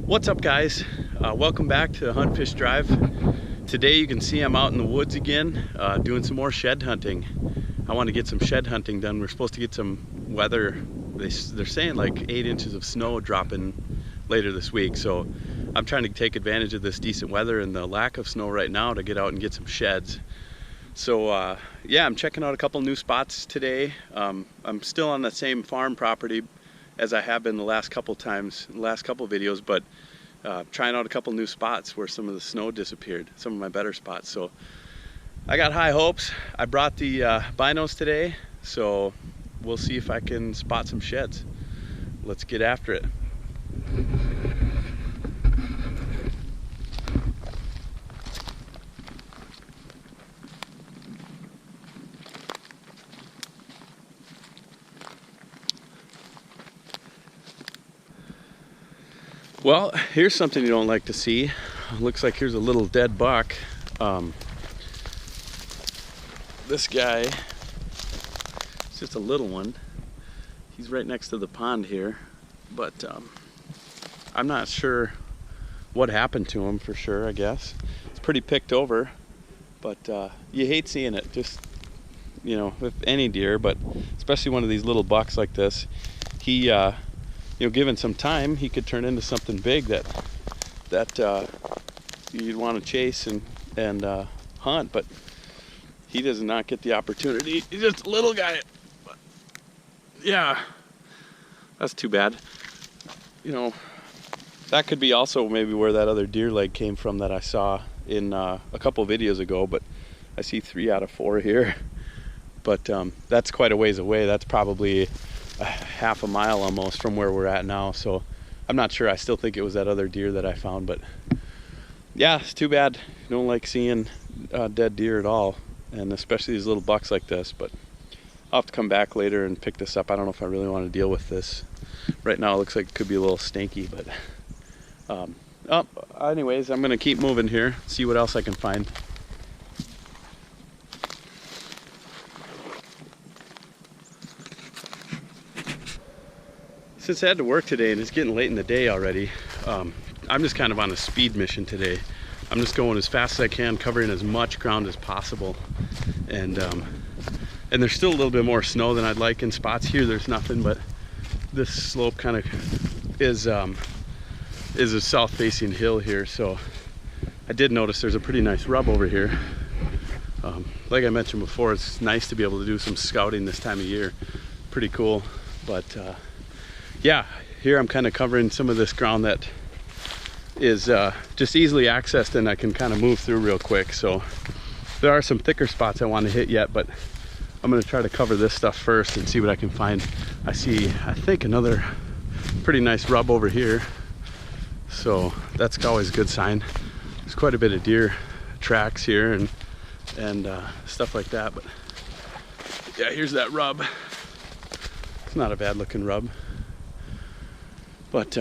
What's up, guys? Welcome back to Hunt Fish Drive. Today you can see I'm out in the woods again doing some more shed hunting. I want to get some shed hunting done. We're supposed to get some weather. They're saying like 8 inches of snow dropping later this week, so I'm trying to take advantage of this decent weather and the lack of snow right now to get out and get some sheds. So yeah, I'm checking out a couple new spots today. I'm still on the same farm property as I have been the last couple videos, but trying out a couple new spots where some of the snow disappeared, some of my better spots. So I got high hopes. I brought the binos today, so we'll see if I can spot some sheds. Let's get after it. Well, here's something you don't like to see. Looks like here's a little dead buck. This guy, it's just a little one. He's right next to the pond here, but I'm not sure what happened to him for sure, I guess. It's pretty picked over, but you hate seeing it, just, you know, with any deer, but especially one of these little bucks like this. He, you know, given some time, he could turn into something big that you'd want to chase and hunt, but he does not get the opportunity. He's just a little guy. But yeah, that's too bad. You know, that could be also maybe where that other deer leg came from that I saw in a couple videos ago, but I see 3 out of 4 here. But that's quite a ways away. That's probably half a mile almost from where we're at now, so I'm not sure. I still think it was that other deer that I found, but yeah, it's too bad. You don't like seeing dead deer at all, and especially these little bucks like this. But I'll have to come back later and pick this up. I don't know if I really want to deal with this right now. It looks like it could be a little stinky, but anyways, I'm gonna keep moving here, see what else I can find. Since I had to work today and it's getting late in the day already, I'm just kind of on a speed mission today. I'm just going as fast as I can, covering as much ground as possible. And there's still a little bit more snow than I'd like in spots. Here there's nothing, but this slope kind of is a south-facing hill here. So I did notice there's a pretty nice rub over here. Like I mentioned before, it's nice to be able to do some scouting this time of year. Pretty cool, but yeah, here I'm kind of covering some of this ground that is just easily accessed and I can kind of move through real quick. So there are some thicker spots I want to hit yet, but I'm going to try to cover this stuff first and see what I can find. I think another pretty nice rub over here, so that's always a good sign. There's quite a bit of deer tracks here and stuff like that, but yeah, here's that rub. It's not a bad looking rub. But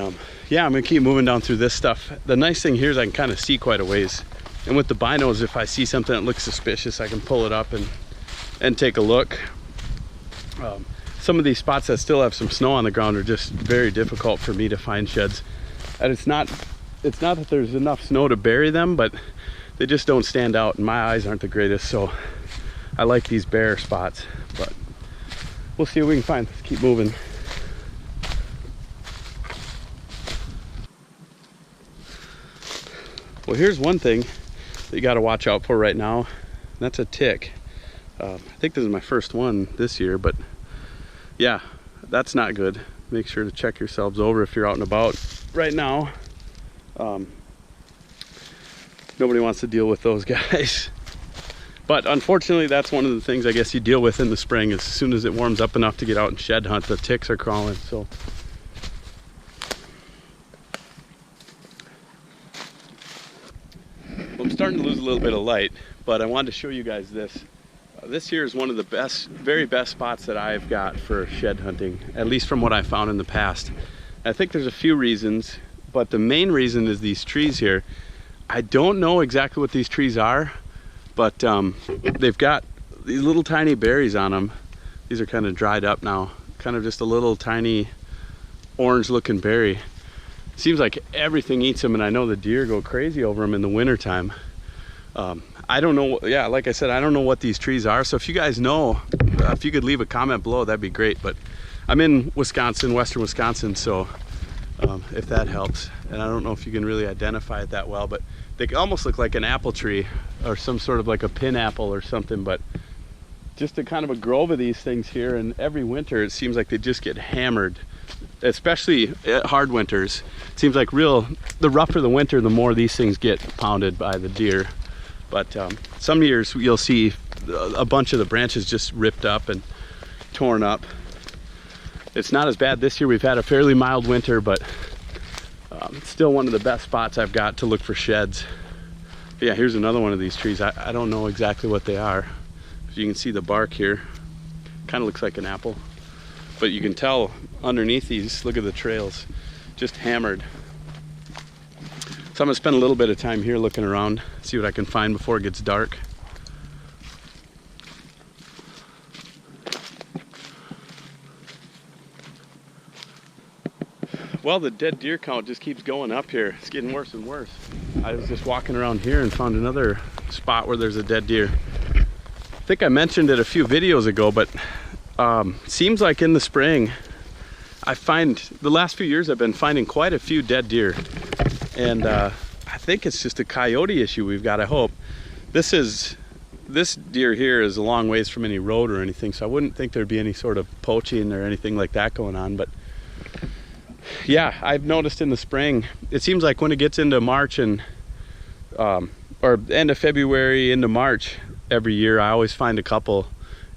yeah, I'm gonna keep moving down through this stuff. The nice thing here is I can kind of see quite a ways. And with the binos, if I see something that looks suspicious, I can pull it up and take a look. Some of these spots that still have some snow on the ground are just very difficult for me to find sheds. And it's not that there's enough snow to bury them, but they just don't stand out and my eyes aren't the greatest. So I like these bare spots, but we'll see what we can find. Let's keep moving. Well, here's one thing that you got to watch out for right now, and that's a tick. I think this is my first one this year, but yeah, that's not good. Make sure to check yourselves over if you're out and about right now. Nobody wants to deal with those guys. But unfortunately, that's one of the things I guess you deal with in the spring. As soon as it warms up enough to get out and shed hunt, the ticks are crawling. So I'm starting to lose a little bit of light, but I wanted to show you guys this. This here is one of the very best spots that I've got for shed hunting, at least from what I found in the past. I think there's a few reasons, but the main reason is these trees here. I don't know exactly what these trees are, but they've got these little tiny berries on them. These are kind of dried up now, kind of just a little tiny orange looking berry. seems like everything eats them, and I know the deer go crazy over them in the wintertime. I don't know, yeah, like I said, I don't know what these trees are, so if you guys know, if you could leave a comment below, that'd be great. But I'm in Wisconsin, western Wisconsin, so if that helps. And I don't know if you can really identify it that well, but they almost look like an apple tree or some sort of like a pin apple or something, but just a kind of a grove of these things here, and every winter it seems like they just get hammered, especially at hard winters. It seems like the rougher the winter, the more these things get pounded by the deer. But some years you'll see a bunch of the branches just ripped up and torn up. It's not as bad this year. We've had a fairly mild winter, but it's still one of the best spots I've got to look for sheds. But yeah, here's another one of these trees. I don't know exactly what they are. If you can see the bark here, kind of looks like an apple. But you can tell underneath these, look at the trails, just hammered. So I'm gonna spend a little bit of time here looking around, see what I can find before it gets dark. Well, the dead deer count just keeps going up here. It's getting worse and worse. I was just walking around here and found another spot where there's a dead deer. I think I mentioned it a few videos ago, but seems like in the spring, the last few years I've been finding quite a few dead deer. And I think it's just a coyote issue we've got, I hope. This deer here is a long ways from any road or anything, so I wouldn't think there'd be any sort of poaching or anything like that going on. But yeah, I've noticed in the spring, it seems like when it gets into March and or end of February into March every year, I always find a couple.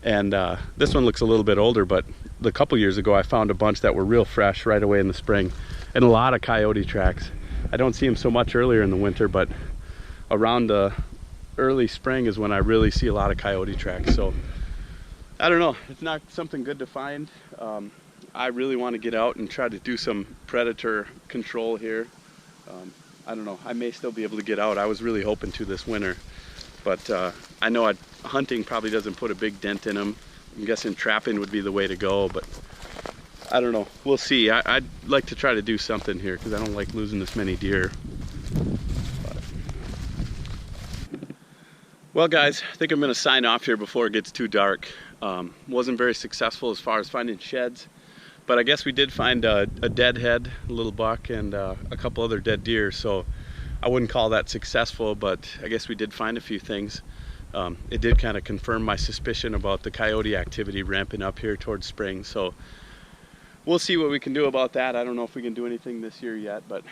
And this one looks a little bit older, but a couple years ago I found a bunch that were real fresh right away in the spring, and a lot of coyote tracks. I don't see them so much earlier in the winter, but around the early spring is when I really see a lot of coyote tracks. So I don't know, it's not something good to find. I really want to get out and try to do some predator control here. I don't know, I may still be able to get out. I was really hoping to this winter, but I know hunting probably doesn't put a big dent in them. I'm guessing trapping would be the way to go, but I don't know, we'll see. I'd like to try to do something here because I don't like losing this many deer. Well guys, I think I'm going to sign off here before it gets too dark. Wasn't very successful as far as finding sheds, but I guess we did find a deadhead, a little buck, and a couple other dead deer, so I wouldn't call that successful, but I guess we did find a few things. It did kind of confirm my suspicion about the coyote activity ramping up here towards spring, so we'll see what we can do about that. I don't know if we can do anything this year yet, but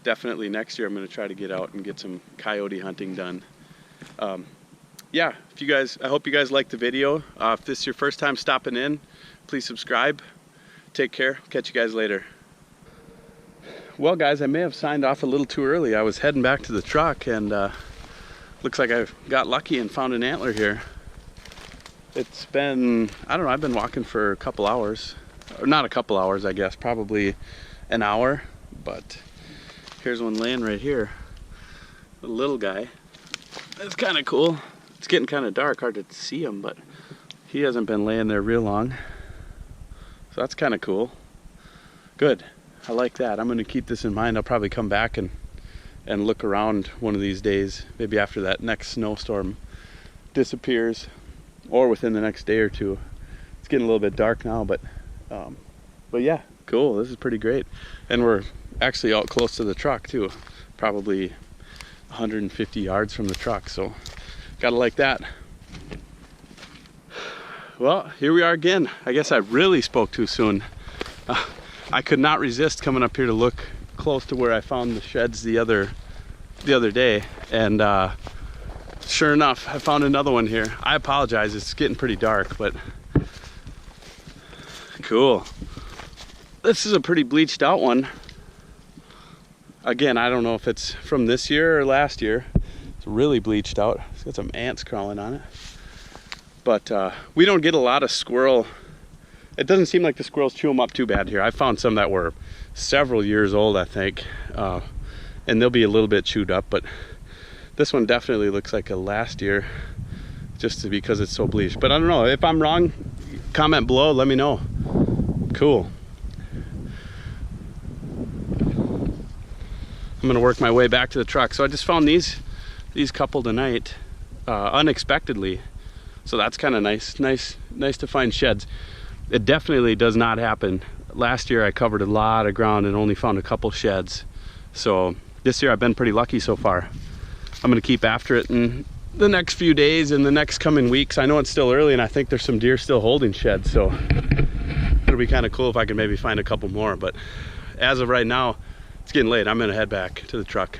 definitely next year I'm going to try to get out and get some coyote hunting done. Yeah, I hope you guys liked the video. If this is your first time stopping in, please subscribe. Take care. Catch you guys later. Well guys, I may have signed off a little too early. I was heading back to the truck, and looks like I got lucky and found an antler here. It's been, I don't know, I've been walking for a couple hours. Or not a couple hours, I guess, probably an hour, but here's one laying right here. The little guy. That's kind of cool. It's getting kind of dark, hard to see him, but he hasn't been laying there real long. So that's kind of cool. Good, I like that. I'm gonna keep this in mind. I'll probably come back and look around one of these days, maybe after that next snowstorm disappears, or within the next day or two. It's getting a little bit dark now, but yeah, cool. This is pretty great. And we're actually out close to the truck too, probably 150 yards from the truck, so gotta like that. Well, here we are again. I guess I really spoke too soon. I could not resist coming up here to look close to where I found the sheds the other day, and sure enough, I found another one here. I apologize, it's getting pretty dark, but cool. This is a pretty bleached out one. Again, I don't know if it's from this year or last year. It's really bleached out. It's got some ants crawling on it. But we don't get a lot of squirrel. It doesn't seem like the squirrels chew them up too bad here. I found some that were several years old, I think. And they'll be a little bit chewed up, but this one definitely looks like a last year, just because it's so bleached. But I don't know, if I'm wrong, comment below, let me know. Cool. I'm gonna work my way back to the truck. So I just found these couple tonight, unexpectedly. So that's kind of nice to find sheds. It definitely does not happen. Last year I covered a lot of ground and only found a couple sheds. So this year I've been pretty lucky so far. I'm gonna keep after it in the next few days and the next coming weeks. I know it's still early and I think there's some deer still holding sheds, so it'll be kind of cool if I can maybe find a couple more. But as of right now, it's getting late. I'm gonna head back to the truck.